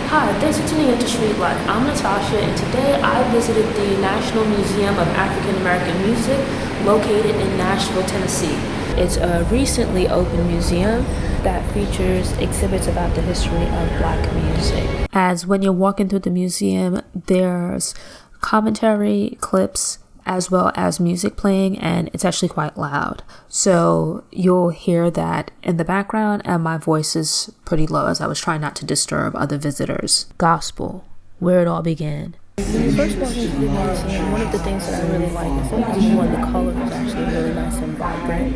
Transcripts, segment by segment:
Hi, thanks for tuning into Street Life. I'm Natasha, and today I visited the National Museum of African American Music located in Nashville, Tennessee. It's a recently opened museum that features exhibits about the history of Black music. As when you're walking through the museum, there's commentary, clips, as well as music playing, and it's actually quite loud. So you'll hear that in the background, and my voice is pretty low as I was trying not to disturb other visitors. Gospel, where it all began. When you first walk into the museum, one of the things that I really like is that the color is actually really nice and vibrant.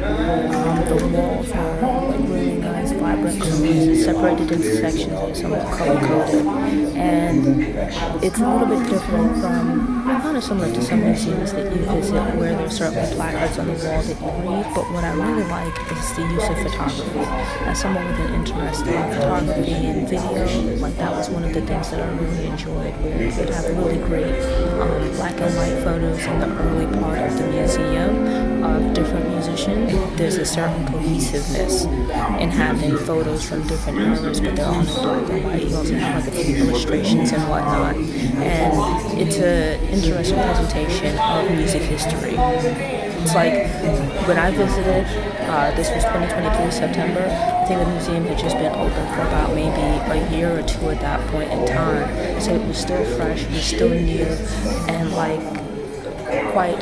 The walls are like really nice, vibrant colors, separated into sections and some are color coded. And it's a little bit different from, kind of similar to some museums that you visit where there's certain placards on the wall that you read. But what I really like is the use of photography. As someone with an interest in photography and video, like that was one of the things that I really enjoyed, where you would have really great black and white photos in the early part of the museum of different musicians. There's a certain cohesiveness in having photos from different eras, but they're all in black and white. You also have like a few illustrations and whatnot, and it's an interesting presentation of music history. It's like when I visited, this was 2023 September, I think the museum had just been open for about maybe a year or two at that point in time. So it was still fresh, it was still new, and like quite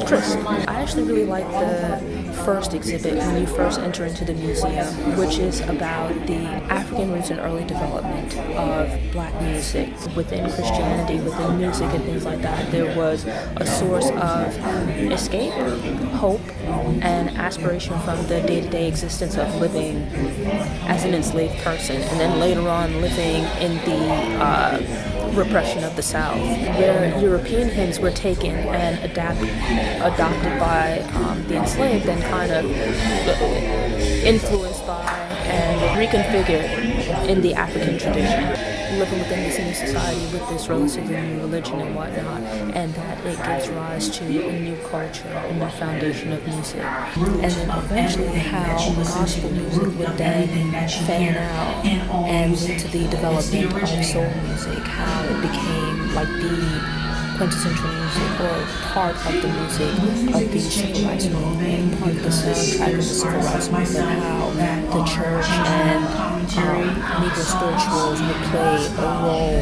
crisp. I actually really like the first exhibit when you first enter into the museum, which is about the African roots and early development of Black music within Christianity, within music and things like that. There was a source of escape, hope, and aspiration from the day-to-day existence of living as an enslaved person, and then later on living in the repression of the South, where European hymns were taken and adopted by the enslaved and kind of influenced by and reconfigured in the African tradition, living within this new society with this relatively new religion and whatnot, and that it gives rise to a new culture, a new foundation of music. And then eventually how gospel music would then fan out and lead to the development of soul music, how it became like the quintessential music or part of the music of the civil rights movement, part of the soundtrack of the civil rights movement, how the church and Negro spirituals would play a role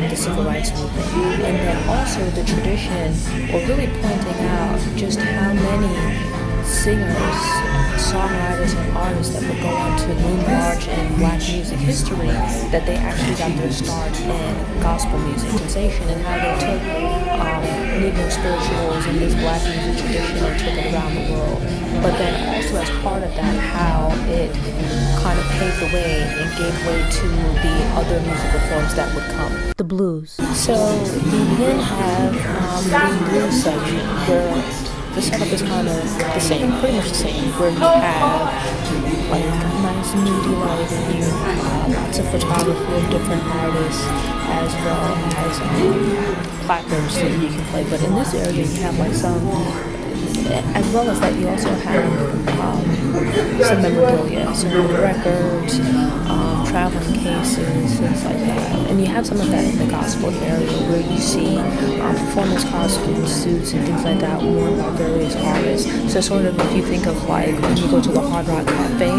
in the civil rights movement. And then also the tradition, or really pointing out just how many singers, songwriters, and artists that would go on to loom large in Black music history, that they actually got their start in gospel music sensation, and how they took Negro spirituals and this Black music tradition and took it around the world. But then also as part of that, how it kind of paved the way and gave way to the other musical forms that would come. The blues. So you then have the blues section, where the setup is kind of the same, pretty much the same, where you have like nice moody lighting, lots of photography of different artists, as well as placards that you can play. But in this area you have like some, as well as that you also have some memorabilia, some records, traveling cases, things like that. And you have some of that in the gospel area where you see performance costumes, suits, and things like that worn by various artists. So sort of if you think of like when you go to the Hard Rock Cafe,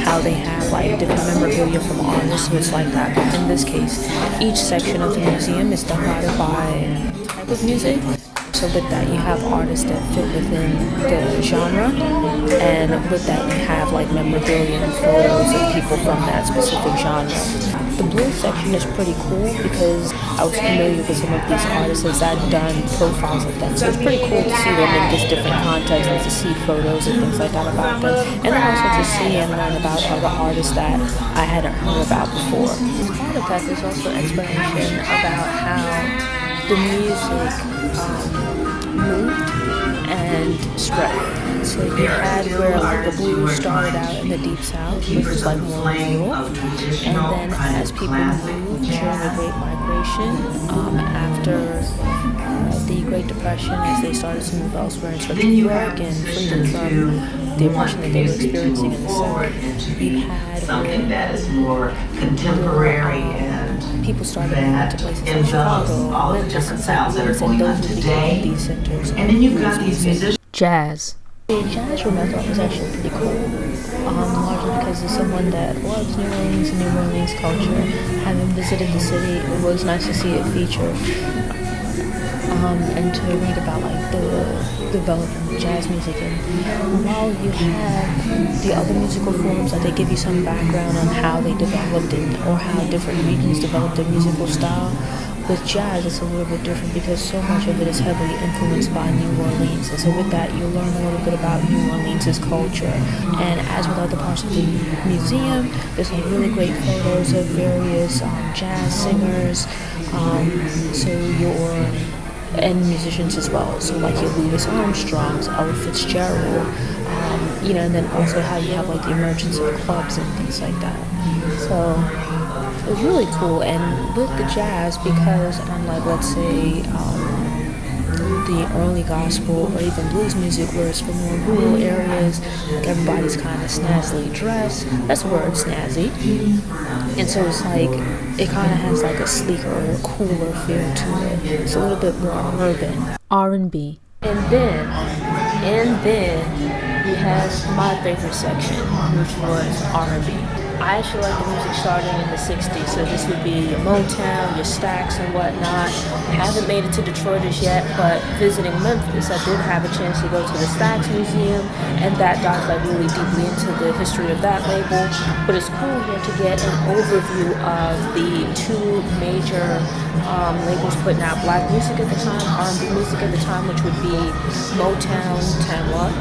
how they have like different memorabilia from artists, so it's like that. But in this case, each section of the museum is divided by type of music. So with that, you have artists that fit within the genre, and with that, you have like memorabilia and photos of people from that specific genre. The blues section is pretty cool because I was familiar with some of these artists as I'd done profiles of them. So it's pretty cool to see them in this different context and to see photos and things like that about them. And then also to see and learn about other artists that I hadn't heard about before. As part of that, there's also explanation about how the music moved and spread. So you had where like the blues started out in the Deep South, which was like more rural, and then as people moved during the Great Migration, after the Great Depression, as they started to move elsewhere in search of work and freedom from the oppression that they were experiencing in the South, you had something that is more contemporary and people started that to places like envelops Chicago, all the Memphis, different and sounds that are St. going Louis, on and those would today. become these centers. And then you've got these musicians. Jazz. The jazz room I thought was actually pretty cool, largely because as someone that loves New Orleans and New Orleans culture, having visited the city, it was nice to see it featured, and to read about like the development of jazz music. And while you have the other musical forms, that they give you some background on how they developed it or how different regions developed their musical style. With jazz, it's a little bit different because so much of it is heavily influenced by New Orleans. And so with that, you learn a little bit about New Orleans' culture. And as with other parts of the museum, there's some really great photos of various jazz singers, and musicians as well. So like your Louis Armstrongs, Ella Fitzgerald, and then also how you have like the emergence of clubs and things like that. So it was really cool. And with the jazz, because unlike, let's say, the early gospel or even blues music, where it's from more rural areas, like everybody's kind of snazzily dressed. That's the word, snazzy. And so it's like, it kind of has like a sleeker or cooler feel to it. It's a little bit more urban. R&B. And then you have my favorite section, which was R&B. I actually like the music starting in the 60s, so this would be your Motown, your Stax and whatnot. I haven't made it to Detroit as yet, but visiting Memphis, I did have a chance to go to the Stax Museum, and that dives like really deeply into the history of that label. But it's cool here to get an overview of the two major labels putting out black music at the time, R&B music at the time, which would be Motown, Tamla,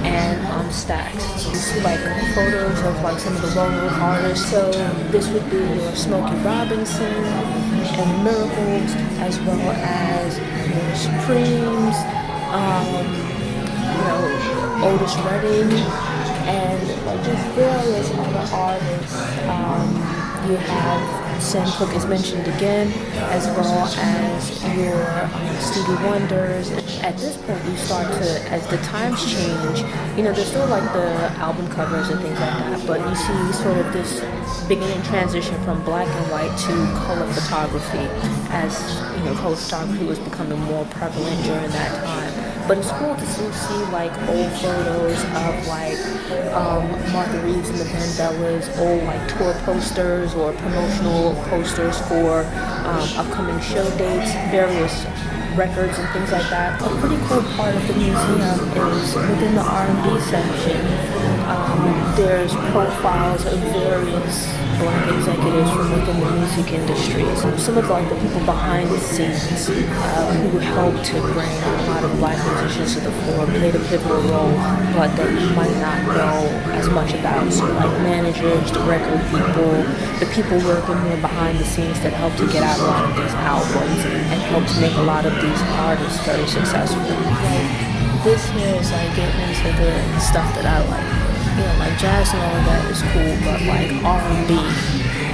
and Stax. You see like photos of like some of the well-known artists. So this would be your Smokey Robinson and Miracles, as well as your Supremes, Otis Redding, and like just various other artists. You have Sam Cooke is mentioned again, as well as your Stevie Wonders. At this point, you start to, as the times change, there's still like the album covers and things like that, but you see sort of this beginning transition from black and white to color photography, as color photography was becoming more prevalent during that time. But it's cool to still see like old photos of like Martha Reeves and the Vandellas, old like tour posters or promotional posters for upcoming show dates, various records and things like that. A pretty cool part of the museum is within the R&B section. There's profiles of various black executives from within the music industry. So some of like the people behind the scenes who helped to bring a lot of black musicians to the floor, played a pivotal role, but that you might not know as much about. So like managers, the record people, the people working more behind the scenes that helped to get out a lot of these albums and helped to make a lot of these artists very successful. Like this here is like getting into the stuff that I like. Like jazz and all of that is cool, but like R&B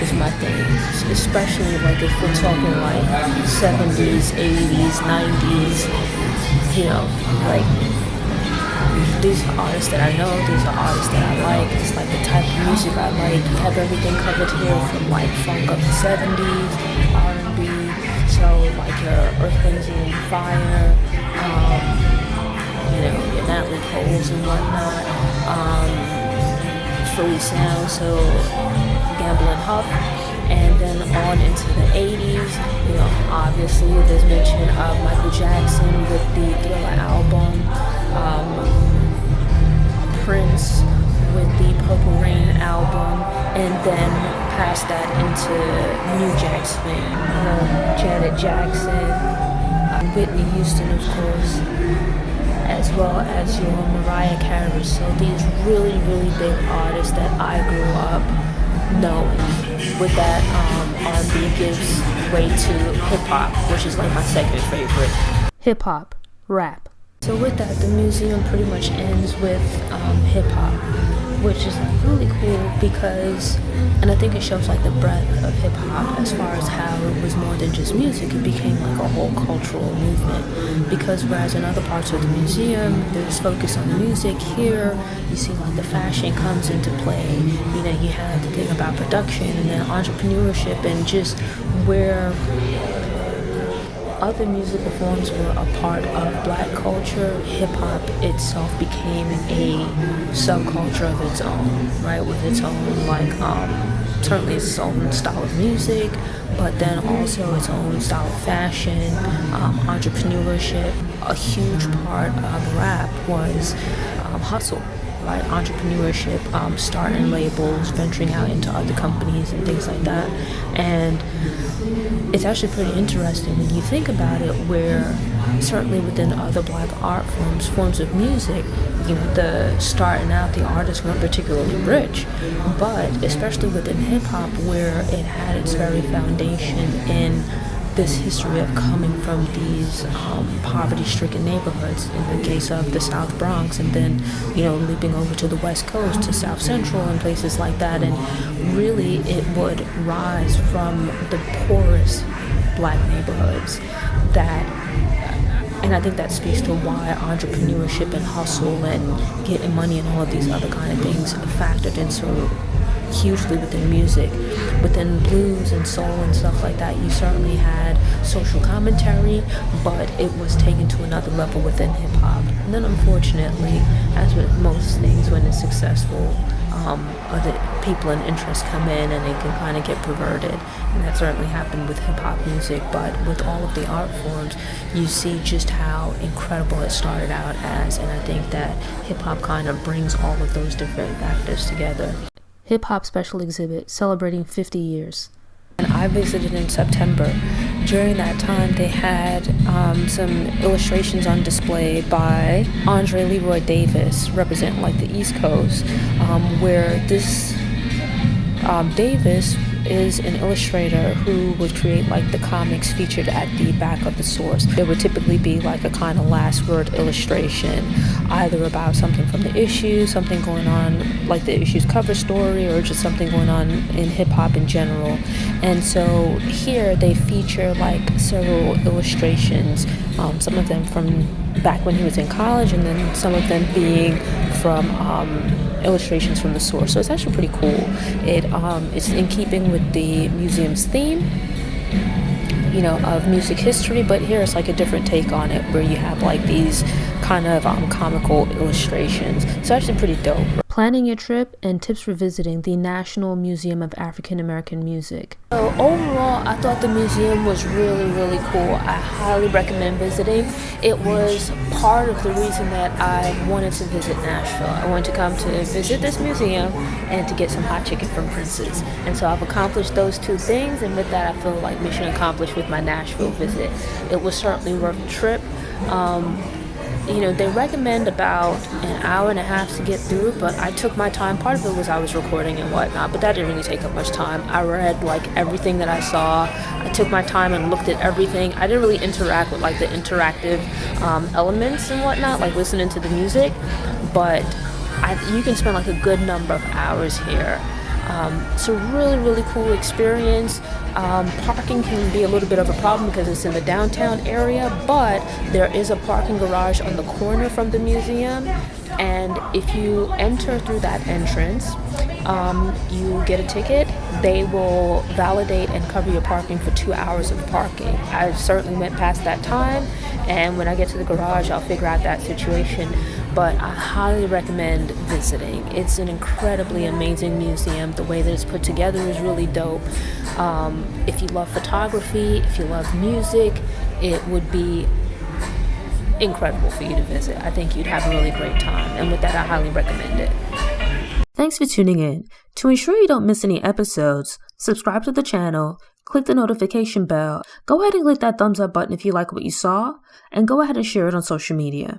is my thing. Especially like if we're talking like 70s, 80s, 90s, like these are artists that I know, these are artists that I like. It's like the type of music I like. You have everything covered here from like funk up to 70s, R&B, so like your Earth, Wind and Fire, your Natalie Coles and whatnot. Philly sound, so Gamble and Huff, and then on into the 80s. Obviously there's mention of Michael Jackson with the Thriller album, Prince with the Purple Rain album, and then past that into New Jack Swing, Janet Jackson, Whitney Houston, of course, as well as your Mariah Carey. So these really, really big artists that I grew up knowing. With that, R&B gives way to hip-hop, which is like my second favorite. Hip-hop, rap. So with that, the museum pretty much ends with hip-hop. which is really cool because, and I think it shows like the breadth of hip hop as far as how it was more than just music. It became like a whole cultural movement, because whereas in other parts of the museum there's focus on the music, here you see like the fashion comes into play. You know, you have the thing about production and then entrepreneurship, and just where other musical forms were a part of black culture, hip-hop itself became a subculture of its own, right, with its own like certainly its own style of music, but then also its own style of fashion, entrepreneurship. A huge part of rap was hustle, right? Entrepreneurship, starting labels, venturing out into other companies and things like that. And it's actually pretty interesting when you think about it, where certainly within other black art forms of music, you know, the starting out, the artists weren't particularly rich, but especially within hip hop, where it had its very foundation in this history of coming from these poverty-stricken neighborhoods, in the case of the South Bronx, and then, you know, leaping over to the West Coast, to South Central and places like that. And really it would rise from the poorest black neighborhoods that, and I think that speaks to why entrepreneurship and hustle and getting money and all of these other kind of things factored in so hugely within music. Within blues and soul and stuff like that, you certainly had social commentary, but it was taken to another level within hip-hop. And then unfortunately, as with most things when it's successful, other people and interests come in and it can kind of get perverted, and that certainly happened with hip-hop music. But with all of the art forms, you see just how incredible it started out as, and I think that hip-hop kind of brings all of those different factors together. Hip Hop Special Exhibit celebrating 50 years. And I visited in September. During that time, they had some illustrations on display by Andre Leroy Davis, representing like the East Coast, where this Davis is an illustrator who would create like the comics featured at the back of the source. There would typically be like a kind of last word illustration, either about something from the issue, something going on like the issue's cover story, or just something going on in hip hop in general. And so here they feature like several illustrations, some of them from back when he was in college, and then some of them being from illustrations from the source. So it's actually pretty cool. It's in keeping with the museum's theme, you know, of music history, but here it's like a different take on it, where you have like these kind of comical illustrations. It's actually pretty dope. Planning your trip and tips for visiting the National Museum of African American Music. So overall, I thought the museum was really, really cool. I highly recommend visiting. It was part of the reason that I wanted to visit Nashville. I wanted to come to visit this museum and to get some hot chicken from Prince's. And so I've accomplished those two things, and with that I feel like mission accomplished with my Nashville visit. It was certainly worth the trip. You know, they recommend about an hour and a half to get through, but I took my time. Part of it was I was recording and whatnot, but that didn't really take up much time. I read like everything that I saw. I took my time and looked at everything. I didn't really interact with like the interactive elements and whatnot, like listening to the music, but you can spend like a good number of hours here. It's a really, really cool experience. Parking can be a little bit of a problem because it's in the downtown area, but there is a parking garage on the corner from the museum, and if you enter through that entrance, you get a ticket. They will validate and cover your parking for 2 hours of parking. I certainly went past that time, and when I get to the garage, I'll figure out that situation. But I highly recommend visiting. It's an incredibly amazing museum. The way that it's put together is really dope. If you love photography, if you love music, it would be incredible for you to visit. I think you'd have a really great time. And with that, I highly recommend it. Thanks for tuning in. To ensure you don't miss any episodes, subscribe to the channel, click the notification bell, go ahead and click that thumbs up button if you like what you saw, and go ahead and share it on social media.